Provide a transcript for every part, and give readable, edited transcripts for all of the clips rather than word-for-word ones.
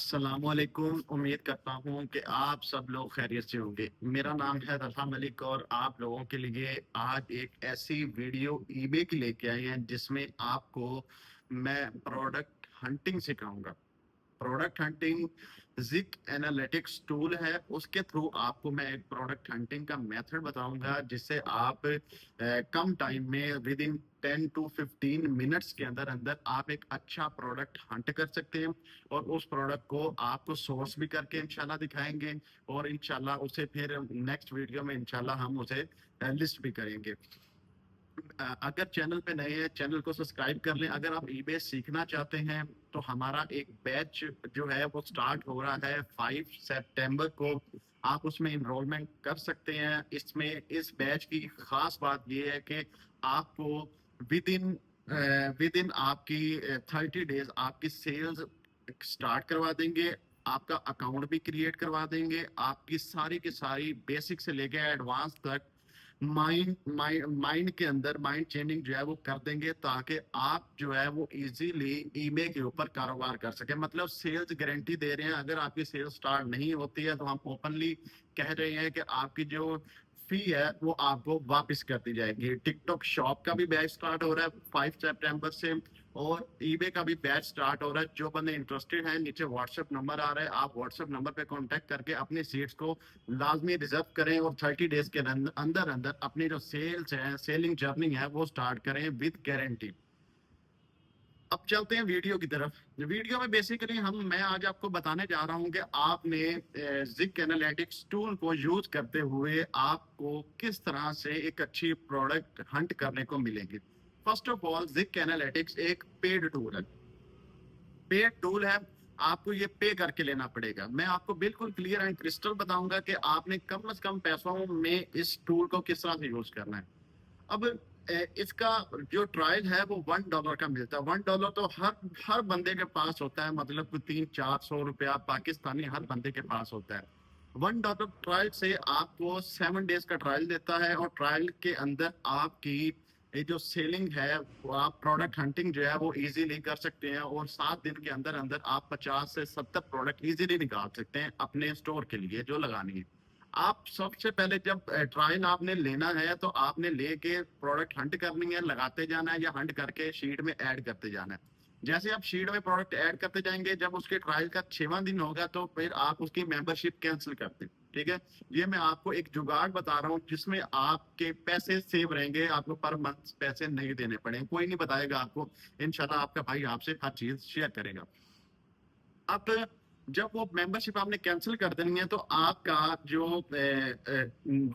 अस्सलामुअलैकुम। उम्मीद करता हूँ कि आप सब लोग खैरियत से होंगे। मेरा नाम है रफ़ा मलिक और आप लोगों के लिए आज एक ऐसी वीडियो ईबे की लेके आए हैं जिसमें आपको मैं प्रोडक्ट हंटिंग सिखाऊंगा। प्रोडक्ट हंटिंग जिक एनालिटिक्स टूल है, उसके थ्रू आपको मैं एक प्रोडक्ट हंटिंग का मेथड बताऊंगा जिससे आप कम टाइम में विद इन 10 to 15 मिनट्स के अंदर अंदर आप एक अच्छा प्रोडक्ट हंट कर सकते हैं। और उस प्रोडक्ट को आपको सोर्स भी करके इंशाल्लाह दिखाएंगे और इंशाल्लाह उसे फिर नेक्स्ट वीडियो में इंशाल्लाह हम उसे लिस्ट भी करेंगे। अगर चैनल पे नए हैं चैनल को सब्सक्राइब कर लें। अगर आप ईबे सीखना चाहते हैं तो हमारा एक बैच जो है वो स्टार्ट हो रहा है 5 सितंबर को। आप उसमें इनरोलमेंट कर सकते हैं। इसमें इस बैच की खास बात ये है कि आपको विद इन आपकी 30 डेज आपकी सेल्स स्टार्ट करवा देंगे। आपका अकाउंट भी क्रिएट करवा देंगे। आपकी सारी की सारी बेसिक से लेके एडवांस तक माइंड माइंड माइंड के अंदर माइंड चेंजिंग जो है वो कर देंगे ताकि आप जो है वो इजीली ईबे के ऊपर कारोबार कर सके। मतलब सेल्स गारंटी दे रहे हैं। अगर आपकी सेल्स स्टार्ट नहीं होती है तो हम ओपनली कह रहे हैं कि आपकी जो फी है वो आपको वापस कर दी जाएगी। टिकटॉक शॉप का भी बैच स्टार्ट हो रहा है 5 सितंबर से और ईबे का भी बैच स्टार्ट हो रहा है। जो बंदे इंटरेस्टेड हैं नीचे व्हाट्सएप नंबर आ रहा है, आप व्हाट्सएप नंबर पे कांटेक्ट करके अपनी सीट्स को लाजमी रिजर्व करें और 30 डेज के अंदर अंदर अपनी जो सेल्स है सेलिंग जर्नी है वो स्टार्ट करें विद गारंटी। अब चलते हैं वीडियो की तरफ। वीडियो में बेसिकली मैं आज आपको बताने जा रहा हूं कि आपने जिक एनालिटिक्स टूल को यूज करते हुए आपको किस तरह से एक अच्छी प्रोडक्ट हंट करने को मिलेगी। फर्स्ट ऑफ ऑल जिक एनालिटिक्स एक पेड टूल है। पेड टूल है, आपको ये पे करके लेना पड़ेगा। मैं आपको बिल्कुल क्लियर एंड क्रिस्टल बताऊंगा कि आपने कम से कम पैसों में इस टूल को किस तरह से यूज करना है। अब इसका जो ट्रायल है वो $1 का मिलता है। $1 तो हर हर बंदे के पास होता है। मतलब कोई 300-400 रुपया पाकिस्तानी हर बंदे के पास होता है। $1 ट्रायल से आपको 7 डेज का ट्रायल देता है और ट्रायल के अंदर आपकी ये जो सेलिंग है वो आप प्रोडक्ट हंटिंग जो है वो इजीली कर सकते हैं और 7 दिन के अंदर अंदर आप 50 से 70 प्रोडक्ट इजीली निकाल सकते हैं अपने स्टोर के लिए जो लगानी है। आप सबसे पहले जब ट्रायल आपने लेना है तो आपने लेके प्रोडक्ट हंट करनी है, लगाते जाना है या हंट करके शीट में ऐड करते जाना है। जैसे आप शीट में प्रोडक्ट ऐड करते जाएंगे, जब उसके ट्रायल का 6वां दिन होगा तो फिर आप उसकी मेंबरशिप कैंसिल कर दें। ठीक है, ये मैं आपको एक जुगाड़ बता रहा हूँ जिसमें आपके पैसे सेव रहेंगे। आपको पर मंथ पैसे नहीं देने पड़े, कोई नहीं बताएगा आपको। इंशाल्लाह आपका भाई आपसे हर चीज शेयर करेगा। अब जब वो मेंबरशिप आपने कैंसिल कर देनी है तो आपका जो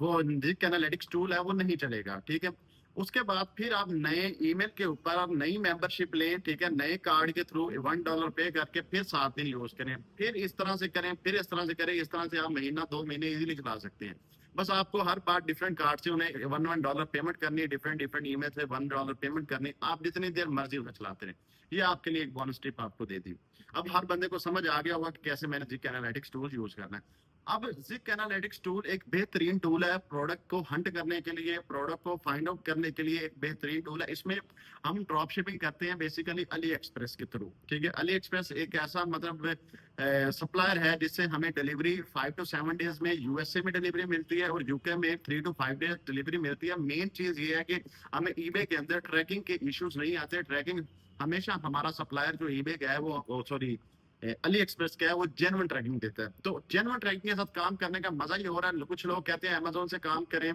वो जिक एनालिटिक्स टूल है वो नहीं चलेगा। ठीक है, उसके बाद फिर आप नए ईमेल के ऊपर आप नई मेंबरशिप लें। ठीक है, नए कार्ड के थ्रू $1 पे करके फिर 7 दिन यूज करें, फिर इस तरह से करें, फिर इस तरह से करें। इस तरह से आप महीना 2 महीने इजीली चला सकते हैं। बस आपको हर बार डिफरेंट कार्ड से उन्हें $1 पेमेंट करनी है, डिफरेंट डिफरेंट ईमेल से $1 पेमेंट करनी। आप जितनी देर मर्जी उन्हें चलाते रहे। ये आपके लिए एक बोनस टिप आपको दे दी। अब हर बंदे को समझ आ गया होगा कि कैसे मैंने जिक एनालिटिक्स टूल यूज करना है। अब जिक एनालिटिक्स टूल एक बेहतरीन टूल है प्रोडक्ट को हंट करने के लिए, प्रोडक्ट को फाइंड आउट करने के लिए एक बेहतरीन टूल है। इसमें हम ड्रॉप शिपिंग करते हैं बेसिकली अली एक्सप्रेस के थ्रू। ठीक है, अली एक्सप्रेस एक ऐसा मतलब सप्लायर है जिससे हमें डिलीवरी 5 to 7 डेज में यूएसए में डिलीवरी मिलती है और यूके में 3 to 5 डेज डिलीवरी मिलती है। मेन चीज ये है कि हमें ईबे के अंदर ट्रैकिंग के इश्यूज नहीं आते। ट्रैकिंग हमेशा हमारा सप्लायर जो ईबे का है वो सॉरी अली एक्सप्रेस का है वो जेन्युइन ट्रैकिंग देता है। तो जेन्युइन ट्रैकिंग के साथ काम करने का मजा ही हो रहा है। कुछ लोग कहते हैं अमेजोन से काम करें,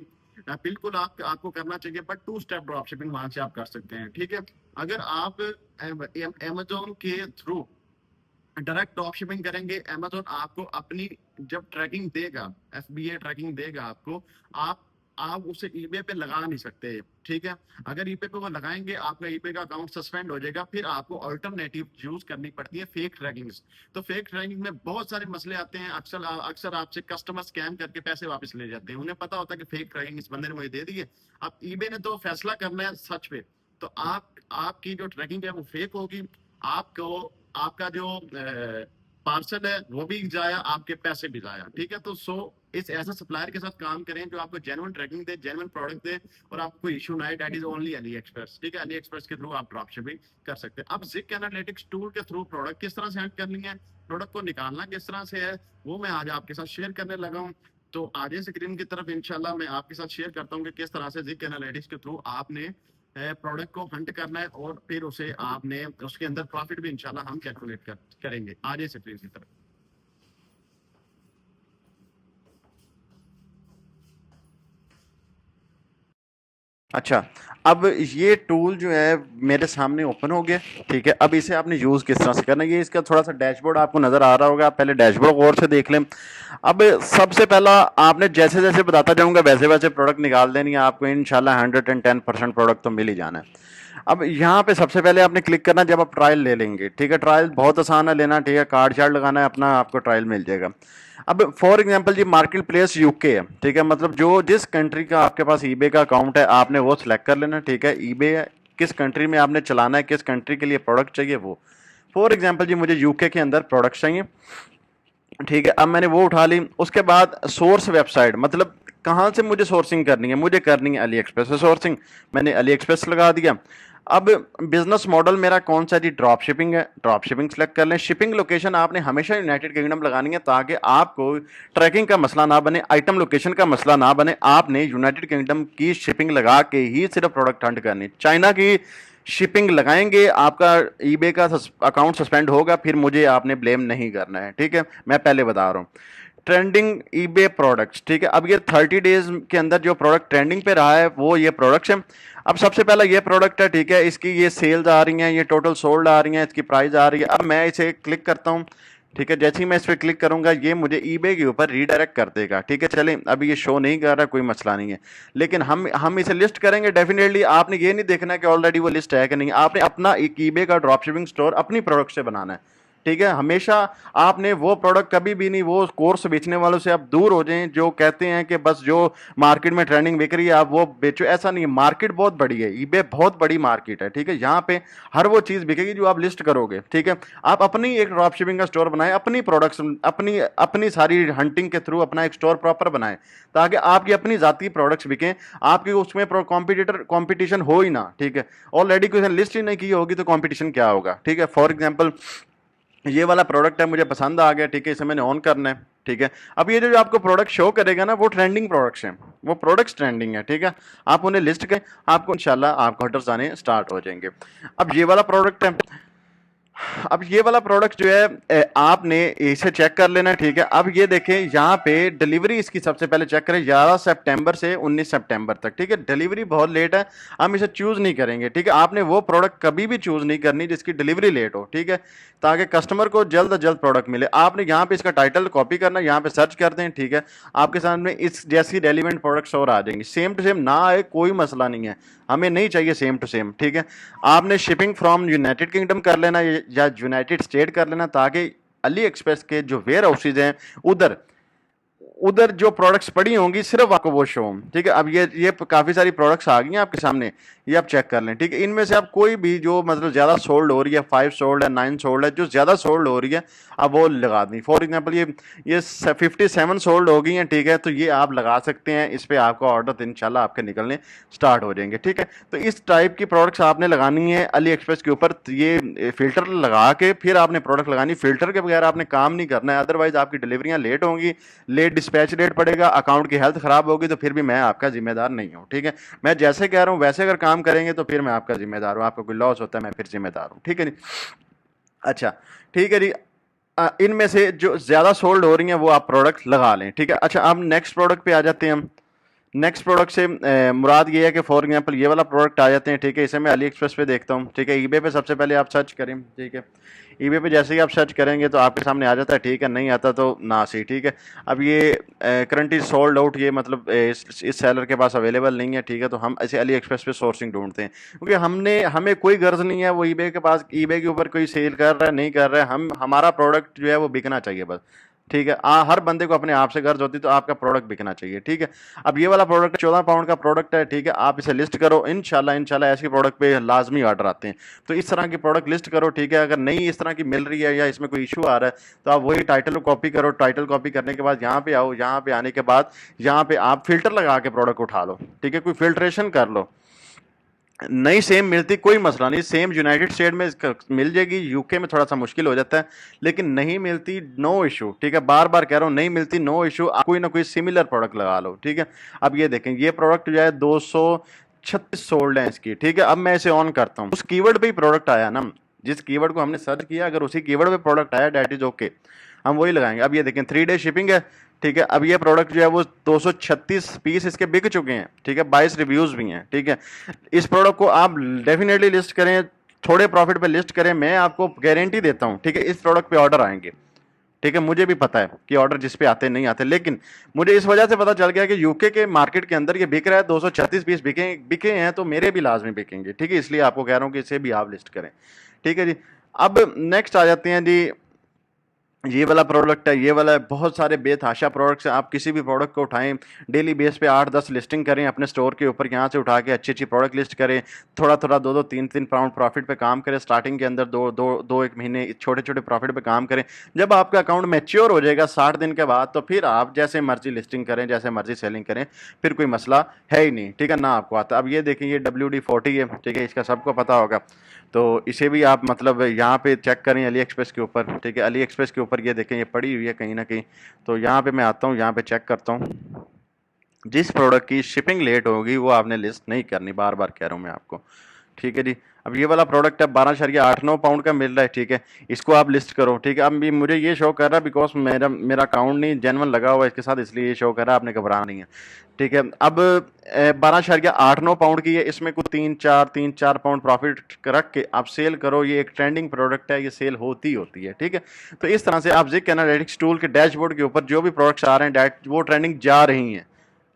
बिल्कुल आपको करना चाहिए, बट 2 स्टेप ड्रॉप शिपिंग वहां से आप कर सकते हैं। ठीक है, अगर आप अमेजोन के थ्रू डायरेक्ट ड्रॉप शिपिंग करेंगे, अमेजोन आपको अपनी जब ट्रैकिंग देगा, एफबीए ट्रैकिंग देगा आपको, आप उसे ईबे पे लगा नहीं सकते। ठीक है, अगर ईबे पे वो लगाएंगे आपका ईबे का अकाउंट सस्पेंड हो जाएगा। फिर आपको अल्टरनेटिव यूज करनी पड़ती है फेक ट्रैकिंग। तो फेक ट्रैकिंग में बहुत सारे मसले आते हैं। अक्सर अक्सर आपसे कस्टमर स्कैम करके पैसे वापस ले जाते हैं। उन्हें पता होता है कि फेक ट्रैकिंग इस बंदे ने मुझे दे दी है। अब ईबे ने तो फैसला करना है सच पे। तो आपकी जो ट्रैकिंग है वो फेक होगी। आपको आपका जो पार्सल है वो भी जाया, आपके पैसे भी जाया। ठीक है, तो सो इस ऐसा सप्लायर के साथ काम करें जो आपको जेन्युइन ट्रैकिंग दे, जेन्युइन प्रोडक्ट दे, और आपको इशू ना आए। That is only Ali express. ठीक है, अली एक्सप्रेस के थ्रू आप ड्रॉप शिपिंग कर सकते हैं। अब जिक एनालिटिक्स टूल के थ्रू प्रोडक्ट किस तरह से हैंड करनी है, प्रोडक्ट को निकालना किस तरह से है, वो मैं आज आपके साथ शेयर करने लगा हूँ। तो आगे स्क्रीन की तरफ इंशाल्लाह मैं आपके साथ शेयर करता हूँ कि किस तरह से जिक एनालिटिक्स के थ्रू आपने प्रोडक्ट को हंट करना है, और फिर उसे आपने उसके अंदर प्रॉफिट भी इंशाल्लाह हम कैलकुलेट करेंगे। आगे स्क्रीन की तरफ। अच्छा, अब ये टूल जो है मेरे सामने ओपन हो गया। ठीक है, अब इसे आपने यूज़ किस तरह से करना है, ये इसका थोड़ा सा डैशबोर्ड आपको नज़र आ रहा होगा। आप पहले डैशबोर्ड गौर से देख लें। अब सबसे पहला आपने जैसे जैसे बताता जाऊंगा वैसे वैसे प्रोडक्ट निकाल देनी है आपको, इंशाल्लाह 110% प्रोडक्ट तो मिल ही जाना है। अब यहाँ पे सबसे पहले आपने क्लिक करना जब आप ट्रायल ले लेंगे। ठीक है, ट्रायल बहुत आसान है लेना। ठीक है, कार्ड शार्ड लगाना है अपना, आपको ट्रायल मिल जाएगा। अब फॉर एग्जांपल जी मार्केट प्लेस यूके है। ठीक है, मतलब जो जिस कंट्री का आपके पास ईबे का अकाउंट है आपने वो सिलेक्ट कर लेना। ठीक है, ईबे किस कंट्री में आपने चलाना है, किस कंट्री के लिए प्रोडक्ट चाहिए वो। फॉर एग्जाम्पल जी मुझे यूके के अंदर प्रोडक्ट चाहिए। ठीक है, अब मैंने वो उठा ली। उसके बाद सोर्स वेबसाइट, मतलब कहाँ से मुझे सोर्सिंग करनी है, मुझे करनी है अली एक्सप्रेस से सोर्सिंग। मैंने अली एक्सप्रेस लगा दिया। अब बिजनेस मॉडल मेरा कौन सा जी, ड्रॉप शिपिंग है। ड्रॉप शिपिंग सेलेक्ट कर लें। शिपिंग लोकेशन आपने हमेशा यूनाइटेड किंगडम लगानी है ताकि आपको ट्रैकिंग का मसला ना बने, आइटम लोकेशन का मसला ना बने। आपने यूनाइटेड किंगडम की शिपिंग लगा के ही सिर्फ प्रोडक्ट हंट करनी। चाइना की शिपिंग लगाएंगे आपका ईबे का अकाउंट सस्पेंड होगा, फिर मुझे आपने ब्लेम नहीं करना है। ठीक है, मैं पहले बता रहा हूँ। Trending eBay products. ठीक है, अब ये 30 डेज के अंदर जो प्रोडक्ट ट्रेंडिंग पे रहा है वो ये प्रोडक्ट्स हैं। अब सबसे पहला ये प्रोडक्ट है। ठीक है, इसकी ये सेल्स आ रही हैं, ये टोटल सोल्ड आ रही हैं, इसकी प्राइस आ रही है। अब मैं इसे क्लिक करता हूँ। ठीक है, जैसे ही मैं इस पर क्लिक करूंगा ये मुझे ईबे के ऊपर रीडायरेक्ट कर देगा। ठीक है, चलें, अभी ये शो नहीं कर रहा, कोई मसला नहीं है, लेकिन हम इसे लिस्ट करेंगे डेफिनेटली। आपने ये नहीं देखना कि ऑलरेडी वो लिस्ट है कि नहीं, आपने अपना एक ईबे का ड्रॉप शिपिंग स्टोर अपनी प्रोडक्ट से बनाना है। ठीक है, हमेशा आपने वो प्रोडक्ट कभी भी नहीं, वो कोर्स बेचने वालों से आप दूर हो जाएं जो कहते हैं कि बस जो मार्केट में ट्रेंडिंग बिक रही है आप वो बेचो। ऐसा नहीं है, मार्केट बहुत बड़ी है, ईबे बहुत बड़ी मार्केट है। ठीक है, यहाँ पे हर वो चीज़ बिकेगी जो आप लिस्ट करोगे। ठीक है, आप अपनी एक ड्रॉप शिपिंग का स्टोर बनाएं, अपनी प्रोडक्ट्स अपनी अपनी सारी हंटिंग के थ्रू अपना एक स्टोर प्रॉपर बनाएं ताकि आपकी अपनी जाती प्रोडक्ट्स बिकें, आपकी उसमें कॉम्पिटिशन हो ही ना। ठीक है, ऑलरेडी कोई लिस्ट ही नहीं की होगी तो कॉम्पिटिशन क्या होगा। ठीक है, फॉर एग्जाम्पल ये वाला प्रोडक्ट है, मुझे पसंद आ गया। ठीक है, इसे मैंने ऑन करना है। ठीक है, अब ये जो आपको प्रोडक्ट शो करेगा ना वो ट्रेंडिंग प्रोडक्ट्स हैं, वो प्रोडक्ट्स ट्रेंडिंग है। ठीक है, आप उन्हें लिस्ट करें, आपको इंशाल्लाह आपको ऑर्डर्स आने स्टार्ट हो जाएंगे। अब ये वाला प्रोडक्ट है, अब ये वाला प्रोडक्ट जो है आपने इसे चेक कर लेना। ठीक है, अब ये देखें यहाँ पे डिलीवरी इसकी सबसे पहले चेक करें 11 सितंबर से 19 सितंबर तक। ठीक है, डिलीवरी बहुत लेट है, हम इसे चूज नहीं करेंगे। ठीक है, आपने वो प्रोडक्ट कभी भी चूज नहीं करनी जिसकी डिलीवरी लेट हो। ठीक है, ताकि कस्टमर को जल्द अज जल्द प्रोडक्ट मिले। आपने यहाँ पे इसका टाइटल कॉपी करना, यहाँ पे सर्च कर दें। ठीक है, आपके सामने इस जैसी रेलिवेंट प्रोडक्ट्स और आ जाएंगे। सेम टू सेम ना आए कोई मसला नहीं है, हमें नहीं चाहिए सेम टू सेम। ठीक है, आपने शिपिंग फ्रॉम यूनाइटेड किंगडम कर लेना या यूनाइटेड स्टेट कर लेना ताकि अली एक्सप्रेस के जो वेयर हाउसेज हैं उधर उधर जो प्रोडक्ट्स पड़ी होंगी सिर्फ आपको वो शो हों। ठीक है, अब ये काफ़ी सारी प्रोडक्ट्स आ गई हैं आपके सामने, ये आप चेक कर लें। ठीक है, इनमें से आप कोई भी जो मतलब ज़्यादा सोल्ड हो रही है, 5 सोल्ड है, 9 सोल्ड है, जो ज़्यादा सोल्ड हो रही है आप वो लगा दें। फॉर एग्जांपल ये 57 सोल्ड हो गई हैं। ठीक है, तो ये आप लगा सकते हैं, इस पर आपका ऑर्डर तो इंशाल्लाह आपके निकलने स्टार्ट हो जाएंगे। ठीक है, तो इस टाइप की प्रोडक्ट्स आपने लगानी है अली एक्सप्रेस के ऊपर। ये फिल्टर लगा के फिर आपने प्रोडक्ट लगानी, फिल्टर के बगैर आपने काम नहीं करना है, अदरवाइज आपकी डिलीवरियाँ लेट होंगी, लेट डिस्पैच रेट पड़ेगा, अकाउंट की हेल्थ खराब होगी, तो फिर भी मैं आपका जिम्मेदार नहीं हूँ। ठीक है, मैं जैसे कह रहा हूँ वैसे अगर काम करेंगे तो फिर मैं आपका जिम्मेदार हूँ, आपका कोई लॉस होता है मैं फिर जिम्मेदार हूँ। ठीक है जी, अच्छा ठीक है जी। इनमें से जो ज़्यादा सोल्ड हो रही हैं वो आप प्रोडक्ट लगा लें। ठीक है, अच्छा अब नेक्स्ट प्रोडक्ट पे आ जाते हैं हम। नेक्स्ट प्रोडक्ट से मुराद ये है कि फॉर एग्जांपल ये वाला प्रोडक्ट आ जाते हैं। ठीक है, इसे मैं अली एक्सप्रेस पे देखता हूँ। ठीक है, ईबे पे सबसे पहले आप सर्च करें। ठीक है, ईबे पे जैसे ही आप सर्च करेंगे तो आपके सामने आ जाता है। ठीक है, नहीं आता तो ना सही। ठीक है, अब ये करंटली सोल्ड आउट, ये मतलब इस सेलर के पास अवेलेबल नहीं है। ठीक है, तो हम ऐसे अली एक्सप्रेस पे सोर्सिंग ढूंढते हैं क्योंकि हमें कोई गर्ज नहीं है वो ईबे के पास, ईबे के ऊपर कोई सेल कर रहा है नहीं कर रहा है, हमारा प्रोडक्ट जो है वो बिकना चाहिए बस। ठीक है। हर बंदे को अपने आप से गर्ज होती है, तो आपका प्रोडक्ट बिकना चाहिए, ठीक है। अब ये वाला प्रोडक्ट 14 पाउंड का प्रोडक्ट है, ठीक है। आप इसे लिस्ट करो, इंशाल्लाह इंशाल्लाह ऐसे प्रोडक्ट पे लाजमी ऑर्डर आते हैं। तो इस तरह की प्रोडक्ट लिस्ट करो, ठीक है। अगर नहीं इस तरह की मिल रही है या इसमें कोई इशू आ रहा है, तो आप वही टाइटल को कॉपी करो। टाइटल कॉपी करने के बाद यहाँ पे आओ, यहाँ पे आने के बाद यहाँ पे आप फिल्टर लगा के प्रोडक्ट उठा लो, ठीक है। कोई फिल्ट्रेशन कर लो। नहीं सेम मिलती कोई मसला नहीं, सेम यूनाइटेड स्टेट में मिल जाएगी, यूके में थोड़ा सा मुश्किल हो जाता है, लेकिन नहीं मिलती नो इशू, ठीक है। बार बार कह रहा हूँ नहीं मिलती नो इशू, आप कोई ना कोई सिमिलर प्रोडक्ट लगा लो, ठीक है। अब ये देखें, ये प्रोडक्ट जो है 236 सोल्ड है इसकी, ठीक है। अब मैं इसे ऑन करता हूँ, उस कीवर्ड पे ही प्रोडक्ट आया ना, जिस कीवर्ड को हमने सर्च किया, अगर उसी कीवर्ड पे प्रोडक्ट आया डेट इज ओके, हम वही लगाएंगे। अब ये देखें 3 डे शिपिंग है, ठीक है। अब ये प्रोडक्ट जो है वो 236 पीस इसके बिक चुके हैं, ठीक है। 22 रिव्यूज भी हैं, ठीक है। इस प्रोडक्ट को आप डेफिनेटली लिस्ट करें, थोड़े प्रॉफिट पे लिस्ट करें, मैं आपको गारंटी देता हूं, ठीक है। इस प्रोडक्ट पे ऑर्डर आएंगे, ठीक है। मुझे भी पता है कि ऑर्डर जिस पे आते नहीं आते, लेकिन मुझे इस वजह से पता चल गया कि यूके के मार्केट के अंदर ये बिक रहा है, 236 पीस बिके हैं, तो मेरे भी लाजमी बिकेंगे, ठीक है। इसलिए आपको कह रहा हूं कि इसे भी आप लिस्ट करें, ठीक है जी। अब नेक्स्ट आ जाते हैं जी, ये वाला प्रोडक्ट है, ये वाला है। बहुत सारे बेतहाशा प्रोडक्ट्स हैं, आप किसी भी प्रोडक्ट को उठाएं, डेली बेस पे 8-10 लिस्टिंग करें अपने स्टोर के ऊपर, यहाँ से उठा के अच्छी अच्छी प्रोडक्ट लिस्ट करें, थोड़ा थोड़ा 2-2 3-3 पाउंड प्रॉफिट पे काम करें। स्टार्टिंग के अंदर 2-1 महीने छोटे छोटे प्रॉफिट पे काम करें। जब आपका अकाउंट मैच्योर हो जाएगा 60 दिन के बाद, तो फिर आप जैसे मर्जी लिस्टिंग करें, जैसे मर्जी सेलिंग करें, फिर कोई मसला है ही नहीं, ठीक है ना आपको आता। अब ये देखें, ये WD-40 है, ठीक है, इसका सबको पता होगा। तो इसे भी आप मतलब यहाँ पे चेक करें अली एक्सप्रेस के ऊपर, ठीक है। अली एक्सप्रेस के ऊपर ये देखें, ये पड़ी हुई है कहीं ना कहीं। तो यहाँ पे मैं आता हूँ, यहाँ पे चेक करता हूँ। जिस प्रोडक्ट की शिपिंग लेट होगी वो आपने लिस्ट नहीं करनी, बार बार कह रहा हूँ मैं आपको, ठीक है जी। अब ये वाला प्रोडक्ट है 12.89 पाउंड का मिल रहा है, ठीक है। इसको आप लिस्ट करो, ठीक है। अब भी मुझे ये शो कर रहा है बिकॉज मेरा मेरा अकाउंट नहीं जेन्युइन लगा हुआ है इसके साथ, इसलिए ये शो कर रहा है, आपने घबराना नहीं है, ठीक है। अब 12.89 पाउंड की है, इसमें कुछ 3-4 पाउंड प्रॉफिट रख के आप सेल करो। ये एक ट्रेंडिंग प्रोडक्ट है, ये सेल होती है, ठीक है। तो इस तरह से आप जिक एनालिटिक्स टूल के डैशबोर्ड के ऊपर जो भी प्रोडक्ट्स आ रहे हैं वो ट्रेंडिंग जा रही हैं,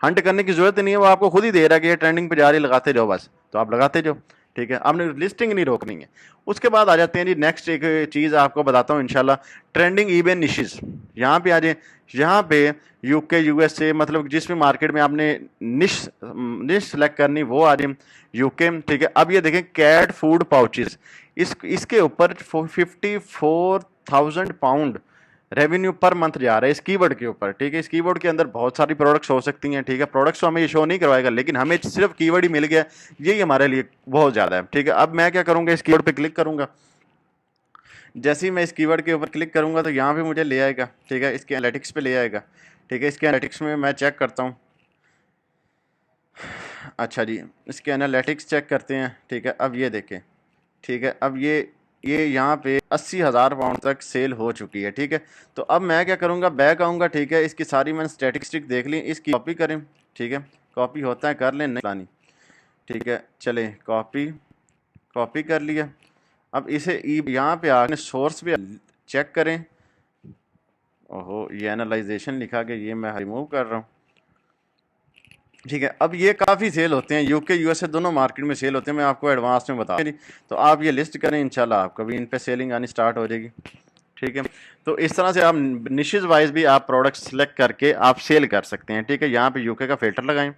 हंट करने की जरूरत नहीं है, वो आपको खुद ही दे रहा है कि ये ट्रेंडिंग पे जा रही, लगाते जाओ बस, तो आप लगाते जाओ, ठीक है। आपने लिस्टिंग नहीं रोकनी है। उसके बाद आ जाते हैं जी नेक्स्ट, एक चीज़ आपको बताता हूँ इंशाल्लाह, ट्रेंडिंग ईबे निशेस। यहाँ पे आ जाए, यहाँ पे यूके USA, मतलब जिस भी मार्केट में आपने निश सेलेक्ट करनी वो आ जाए यूके, ठीक है। अब ये देखें कैट फूड पाउचेस, इसके ऊपर 54,000 पाउंड रेवेन्यू पर मंथ जा रहा है इस कीवर्ड के ऊपर, ठीक है। इस कीवर्ड के अंदर बहुत सारी प्रोडक्ट्स हो सकती हैं, ठीक है। प्रोडक्ट्स तो हमें ये शो नहीं करवाएगा, लेकिन हमें सिर्फ कीवर्ड ही मिल गया, यही हमारे लिए बहुत ज़्यादा है, ठीक है। अब मैं क्या करूँगा, इस कीवर्ड पे क्लिक करूँगा। जैसे ही मैं इस कीवर्ड के ऊपर क्लिक करूँगा तो यहाँ पे मुझे ले आएगा, ठीक है, इसके एनालिटिक्स पे ले आएगा, ठीक है। इसके एनालिटिक्स में मैं चेक करता हूँ। अच्छा जी, इसके एनालिटिक्स चेक करते हैं, ठीक है। अब ये देखें, ठीक है। अब ये यहाँ पे 80,000 पाउंड तक सेल हो चुकी है, ठीक है। तो अब मैं क्या करूँगा, बैक आऊँगा, ठीक है। इसकी सारी मैंने स्टैटिस्टिक देख ली, इसकी कॉपी करें, ठीक है। कॉपी होता है कर लें, नहीं लानी, ठीक है। चले कॉपी कर लिया। अब इसे यहाँ पे आके सोर्स पे चेक करें। ओहो, ये एनालाइजेशन लिखा के ये मैं रिमूव कर रहा हूँ, ठीक है। अब ये काफ़ी सेल होते हैं, यूके USA दोनों मार्केट में सेल होते हैं, मैं आपको एडवांस में बता। तो आप ये लिस्ट करें, इंशाल्लाह आपको भी इन पे सेलिंग आनी स्टार्ट हो जाएगी, ठीक है। तो इस तरह से आप निशेस वाइज भी आप प्रोडक्ट सेलेक्ट करके आप सेल कर सकते हैं, ठीक है। यहाँ पे यूके का फिल्टर लगाएं,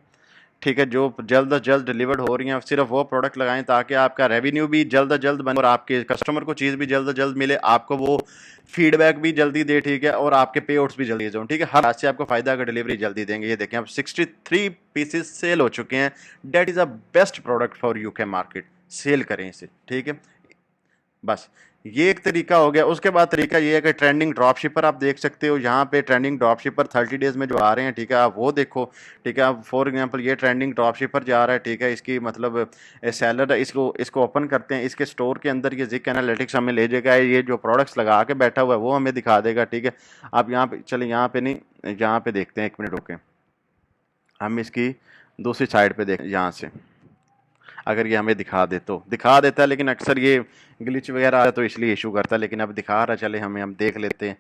ठीक है। जो जल्द अज जल्द डिलीवर्ड हो रही हैं सिर्फ वो प्रोडक्ट लगाएं, ताकि आपका रेवेन्यू भी जल्द अज जल्द बने और आपके कस्टमर को चीज़ भी जल्द अज जल्द मिले, आपको वो फीडबैक भी जल्दी दे, ठीक है। और आपके पे आउट्स भी जल्दी जाऊँ, ठीक है। हर हाथ से आपको फ़ायदा अगर डिलीवरी जल्दी देंगे। ये देखें, अब 63 पीसेस सेल हो चुके हैं। That is a best product for UK market, sale करें इसे, ठीक है। बस ये एक तरीका हो गया। उसके बाद तरीका ये है कि ट्रेंडिंग ड्रॉप शिपर आप देख सकते हो, यहाँ पे ट्रेंडिंग ड्रॉप शिपर 30 डेज में जो आ रहे हैं, ठीक है, आप वो देखो, ठीक है। अब फॉर एग्जांपल ये ट्रेंडिंग ड्रॉप शिपर जा रहा है, ठीक है। इसकी मतलब सेलर इसको ओपन करते हैं, इसके स्टोर के अंदर ये जिक एनालिटिक्स हमें ले जाएगा, ये जो प्रोडक्ट्स लगा के बैठा हुआ है वो हमें दिखा देगा, ठीक है। आप यहाँ पे चले, यहाँ पे नहीं, यहाँ पे देखते हैं, 1 मिनट रुके, हम इसकी दूसरी साइड पे देख, यहाँ से अगर ये हमें दिखा दे तो दिखा देता है, लेकिन अक्सर ये ग्लिच वगैरह आया तो इसलिए इशू करता है, लेकिन अब दिखा रहा है, चले हम देख लेते हैं।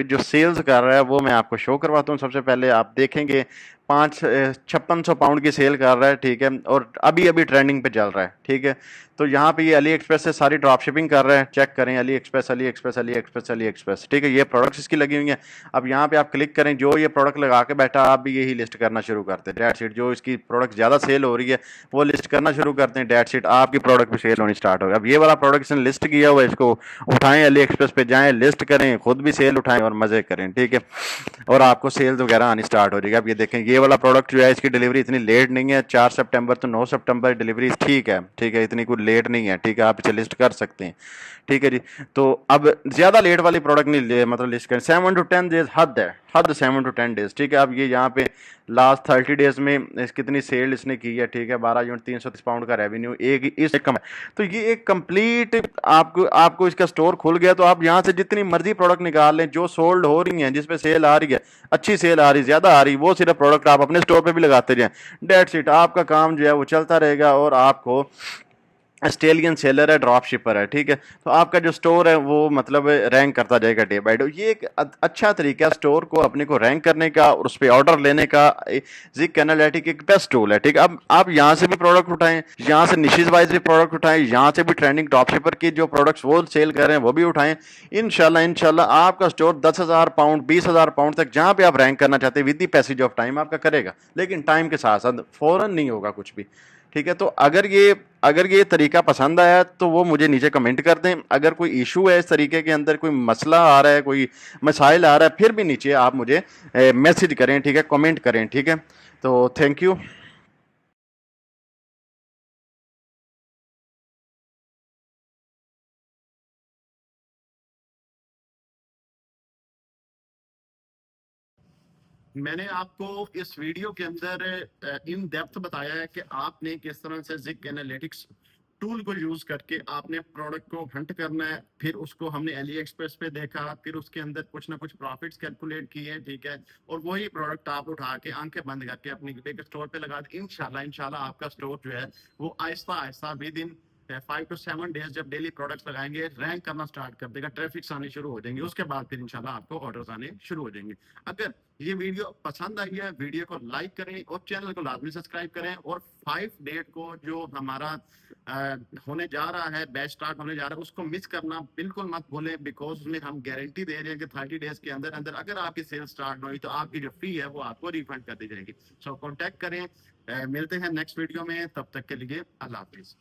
जो सेल्स कर रहा है वो मैं आपको शो करवाता हूँ। सबसे पहले आप देखेंगे 5600 पाउंड की सेल कर रहा है, ठीक है, और अभी अभी ट्रेंडिंग पे चल रहा है, ठीक है। तो यहाँ पे ये अली एक्सप्रेस से सारी ड्रॉप शिपिंग कर रहे हैं, चेक करें Ali express Ali express Ali express Ali express, ठीक है। ये प्रोडक्ट्स इसकी लगी हुई हैं। अब यहाँ पे आप क्लिक करें, जो ये प्रोडक्ट लगा के बैठा आप भी यही लिस्ट करना शुरू करते हैं, डेट शीट जो इसकी प्रोडक्ट ज़्यादा सेल हो रही है वो लिस्ट करना शुरू करते हैं, डेट शीट आपकी प्रोडक्ट भी सेल होनी स्टार्ट होगी। अब ये वाला प्रोडक्ट इसने लिस्ट किया हुआ है, इसको उठाएं, अली एक्सप्रेस पे जाएं, लिस्ट करें, खुद भी सेल उठाएं और मजे करें, ठीक है, और आपको सेल्स वगैरह आनी स्टार्ट हो जाएगी। अब ये देखें ये वाला प्रोडक्ट जो है इसकी डिलीवरी इतनी लेट नहीं है, 4 सितंबर तो 9 सितंबर डिलीवरी ठीक है, ठीक है, इतनी कोई लेट नहीं है, ठीक है, आप इसे लिस्ट कर सकते हैं, ठीक है जी। तो अब ज़्यादा लेट वाली प्रोडक्ट नहीं मतलब लिस्ट करें, 7 to 10 डेज हद है, हद 7 to 10 डेज, ठीक है। अब ये यहाँ पे लास्ट 30 डेज में कितनी सेल इसने की है, ठीक है, 12 यूनिट 330 पाउंड का रेवेन्यू एक इस कम है। तो ये एक कंप्लीट आपको इसका स्टोर खुल गया, तो आप यहाँ से जितनी मर्जी प्रोडक्ट निकाल लें जो सोल्ड हो रही हैं, जिसपे सेल आ रही है, अच्छी सेल आ रही, ज्यादा आ रही, वो सिर्फ प्रोडक्ट आप अपने स्टोर पे भी लगाते जाएं, डेट्स इट, आपका काम जो है वो चलता रहेगा और आपको ऑस्ट्रेलियन सेलर है, ड्रॉप शिपर है, ठीक है, तो आपका जो स्टोर है वो मतलब रैंक करता जाएगा डे बाय डे। ये एक अच्छा तरीका है स्टोर को अपने को रैंक करने का और उस पर ऑर्डर लेने का। जिक एनालिटिक एक बेस्ट टूल है, ठीक है। अब आप यहाँ से भी प्रोडक्ट उठाएं, यहाँ से निशेज वाइज भी प्रोडक्ट उठाएं, यहाँ से भी ट्रेंडिंग ड्रॉप शिपर की जो प्रोडक्ट्स वो सेल कर रहे हैं वो भी उठाएं। इंशाल्लाह आपका स्टोर 10,000 पाउंड 20,000 पाउंड तक जहाँ पे आप रैंक करना चाहते हैं with the passage of time आपका करेगा, लेकिन टाइम के साथ साथ फौरन नहीं होगा कुछ भी, ठीक है। तो अगर ये तरीका पसंद आया तो वो मुझे नीचे कमेंट कर दें। अगर कोई इशू है इस तरीके के अंदर, कोई मसला आ रहा है, कोई मसाइल आ रहा है, फिर भी नीचे आप मुझे मैसेज करें, ठीक है, कमेंट करें, ठीक है। तो थैंक यू। मैंने आपको इस वीडियो के अंदर इन डेप्थ बताया है कि आपने किस तरह से जिक एनालिटिक्स टूल को यूज करके आपने प्रोडक्ट को हंट करना है। फिर उसको हमने एली एक्सप्रेस पे देखा, फिर उसके अंदर कुछ ना कुछ प्रॉफिट्स कैलकुलेट किए, ठीक है, और वही प्रोडक्ट आप उठा के आंखें बंद करके अपनी बिग स्टोर पे लगा दें। इंशाल्लाह आपका स्टोर जो है वो Aahista Aahista with in 5 to 7 days जब डेली प्रोडक्ट्स लगाएंगे रैंक करना स्टार्ट कर देगा, ट्रैफिक आने शुरू हो जाएंगे, उसके बाद फिर इंशाल्लाह आपको ऑर्डर्स आने शुरू हो जाएंगे। अगर ये वीडियो पसंद आई है, वीडियो को लाइक करें और चैनल को लाजमी सब्सक्राइब करें। और 5 डेट को जो हमारा होने जा रहा है, बैच स्टार्ट होने जा रहा है, उसको मिस करना बिल्कुल मत भूलें, बिकॉज उसमें हम गारंटी दे रहे हैं कि 30 डेज के अंदर अंदर अगर आपकी सेल स्टार्ट हुई तो आपकी जो फी है वो आपको रिफंड कर दी जाएगी। सो कॉन्टेक्ट करें। मिलते हैं नेक्स्ट वीडियो में, तब तक के लिए अल्लाह हाफिज।